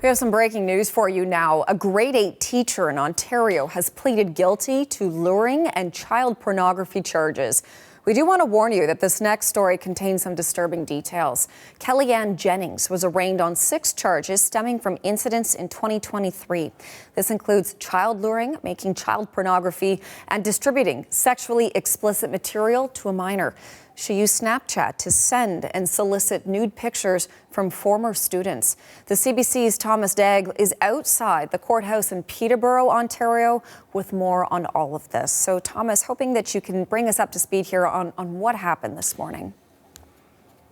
We have some breaking news for you now. A grade 8 teacher in Ontario has pleaded guilty to luring and child pornography charges. We do want to warn you that this next story contains some disturbing details. Kellyanne Jennings was arraigned on 6 charges stemming from incidents in 2023. This includes child luring, making child pornography, and distributing sexually explicit material to a minor. She used Snapchat to send and solicit nude pictures from former students. The CBC's Thomas Daigle is outside the courthouse in Peterborough, Ontario, with more on all of this. So, Thomas, hoping that you can bring us up to speed here on what happened this morning.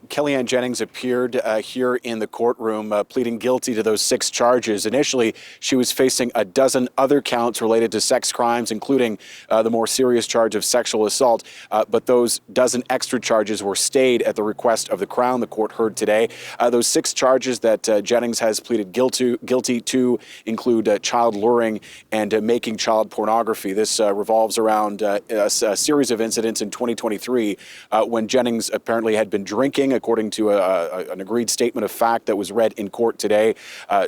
Kellyanne Jennings appeared here in the courtroom pleading guilty to those 6 charges. Initially, she was facing a dozen other counts related to sex crimes, including the more serious charge of sexual assault. But those dozen extra charges were stayed at the request of the Crown, the court heard today. Those 6 charges that Jennings has pleaded guilty to include child luring and making child pornography. This revolves around a series of incidents in 2023 when Jennings apparently had been drinking. According to an agreed statement of fact that was read in court today,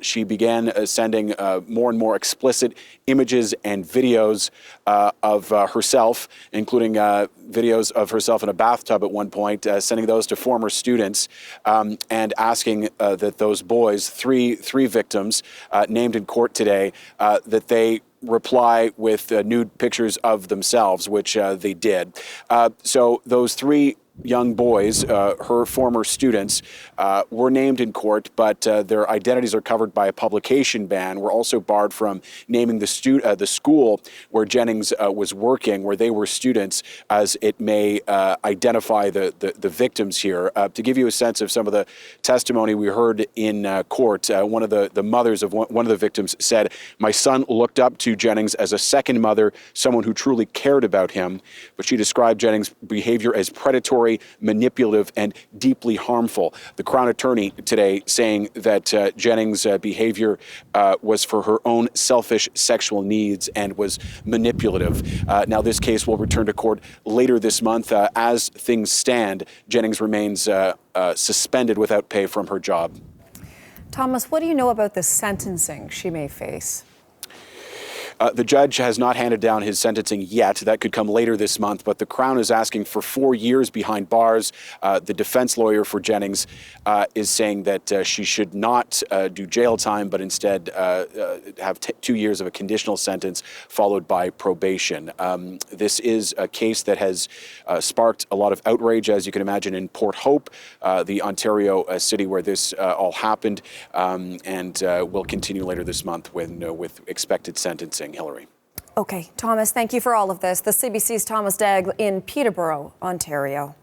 she began sending more and more explicit images and videos of herself, including videos of herself in a bathtub at one point, sending those to former students and asking that those boys, three victims named in court today, that they reply with nude pictures of themselves, which they did. So those 3 young boys, her former students, were named in court, but their identities are covered by a publication ban. We're also barred from naming the school where Jennings was working, where they were students, as it may identify the victims here. To give you a sense of some of the testimony we heard in court, one of the mothers of one of the victims said, "My son looked up to Jennings as a second mother, someone who truly cared about him," but she described Jennings' behavior as predatory, manipulative, and deeply harmful. The Crown Attorney today saying that Jennings' behavior was for her own selfish sexual needs and was manipulative. Now, this case will return to court later this month. As things stand, Jennings remains suspended without pay from her job. Thomas, what do you know about the sentencing she may face? The judge has not handed down his sentencing yet. That could come later this month, but the Crown is asking for 4 years behind bars. The defense lawyer for Jennings is saying that she should not do jail time, but instead have 2 years of a conditional sentence followed by probation. This is a case that has sparked a lot of outrage, as you can imagine, in Port Hope, the Ontario city where this all happened, and will continue later this month with expected sentencing. Hillary. Okay, Thomas, thank you for all of this. The CBC's Thomas Daigle in Peterborough, Ontario.